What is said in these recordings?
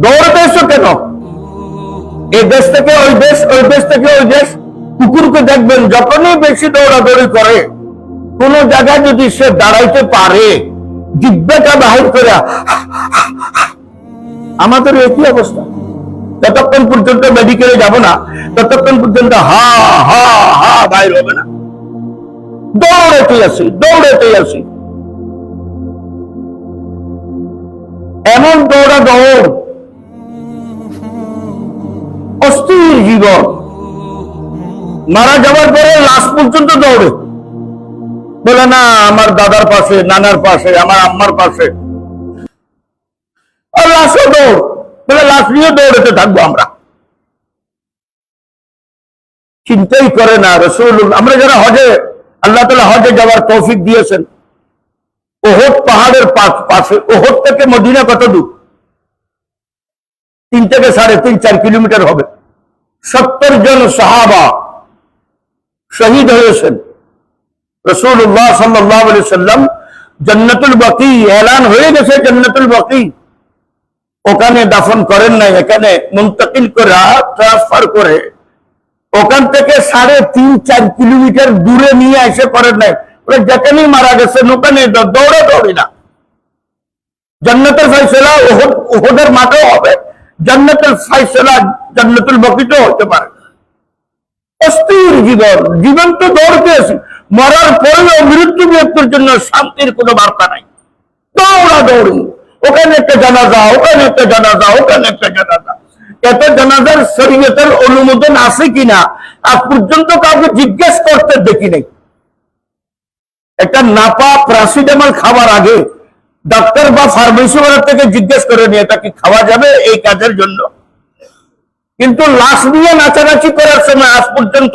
দৌড়াতে এসো কেন? এই দেশ থেকে ওই দেশ, ওই দেশ থেকে ওই দেশ। কুকুরকে দেখবেন যখনই বেশি দৌড়াদৌড়ি করে, কোন জায়গায় যদি সে দাঁড়াইতে পারে, জিব্বাটা বাহির করে, আমাদের একই অবস্থা। যতক্ষণ পর্যন্ত মেডিকেলে যাব না, ততক্ষণ পর্যন্ত হা হা হা বাইর হবে না। দৌড়াতে আসি, দৌড়াতে আসি, এমন দৌড়া দৌড়, অস্থির জীবন। মারা যাওয়ার পরে লাশ পর্যন্ত দৌড়ে, বলে না আমার দাদার পাশে, নানার পাশে, আমার আম্মার পাশে, আর লাশও দৌড়, বলে লাশ নিয়ে দৌড়াতে থাকবো আমরা। চিন্তাই করে না রাসূলুল্লাহ। আমরা যারা হজে, আল্লাহ তাআলা হজে যাওয়ার তৌফিক দিয়েছেন, উহুদ পাহাড়ের পাশে, উহুদ থেকে মদিনা কত দূর? 3 থেকে 3.5-4 কিলোমিটার হবে। 70 জন সাহাবা শহীদ হয়েছেন। রাসূলুল্লাহ সাল্লাল্লাহু আলাইহি ওয়াসাল্লাম জান্নাতুল বাকি এলান হয়ে গেছে, জান্নাতুল বাকি, ওখানে দাফন করেন নাই, এখানে মুনতাকিল করে, ট্রান্সফার করে ওখান থেকে 3.5-4 কিলোমিটার দূরে নিয়ে এসে করেন নাই। যেখানেই মারা গেছেন ওখানে দৌড়াদৌড়ি না। জান্নাতুল ফায়সালা উহুদের মাঠেও হবে, জান্নাতুল ফায়সালা জান্নাতুল বাকিতেও হতে পারে। অস্থির জীবন, জীবন তো দৌড়তে আছে। মরার পরেও মৃত্যু ব্যক্তির জন্য শান্তির কোনো বার্তা নাই। দৌড়াদৌড়ি, ওখানে একটা জানাজা, ওখানে একটা জানাজা, ওখানে একটা জানাজা। এত জানাজার শরীয়তের অনুমোদন আছে কিনা আজ পর্যন্ত কাউকে জিজ্ঞেস করতে দেখি নাই। একটা নাপা প্যারাসিটামল খাবার আগে ডাক্তার বা ফার্মেসি ওয়ালার থেকে জিজ্ঞেস করে নিয়ে এটা কি খাওয়া যাবে এই কাজের জন্য। কিন্তু লাশ নিয়ে নাচানাচি করার সময় আজ পর্যন্ত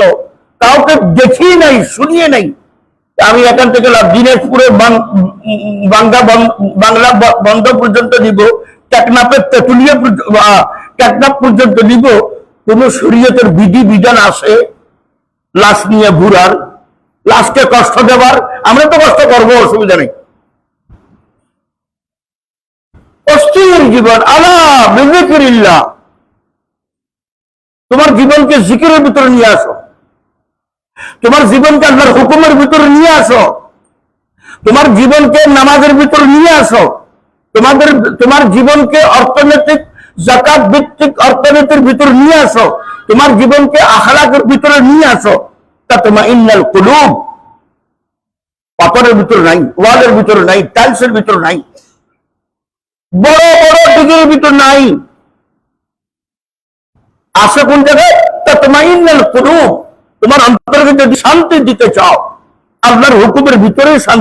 কাউকে দেখি নাই, শুনিয়ে নাই। আমি এখান থেকে দিনাজপুরের বাংলা বন্ধ পর্যন্ত নিব, টেকনাফের তেতুলিয়া টেকনাফ পর্যন্ত নিব। কোন শরীয়তের বিধি বিধান আছে লাশ নিয়ে ঘুরার, লাশকে কষ্ট দেবার? আমরা তো কষ্ট করবো, অসুবিধা নেই। অস্থির জীবন। আলা বিযিকরিল্লাহ, তোমার জীবনকে জিকিরের ভিতরে নিয়ে আসো, তোমার জীবনকে আল্লাহর হুকুমের ভিতরে নিয়ে আসো, তোমার জীবনকে নামাজের ভিতরে নিয়ে আসো, তোমার জীবনকে অর্থনৈতিক যাকাত ভিত্তিক অর্থনীতির ভিতরে নিয়ে আসো, তোমার জীবনকে আখলাকের ভিতরে নিয়ে আসো। তাতমাইন্নাল কুলুব, পাথরের ভিতরে নাই, ওয়ালের ভিতরে নাই, টাইলসের ভিতরে নাই, বড় বড় ডিগ্রির ভিতর নাই। আসে কোন জায়গায়? তাতমাইন্নাল কুলুব। তোমার অন্তরকে যদি শান্তি দিতে চাও, আল্লাহর হুকুমের ভিতরে শান্তি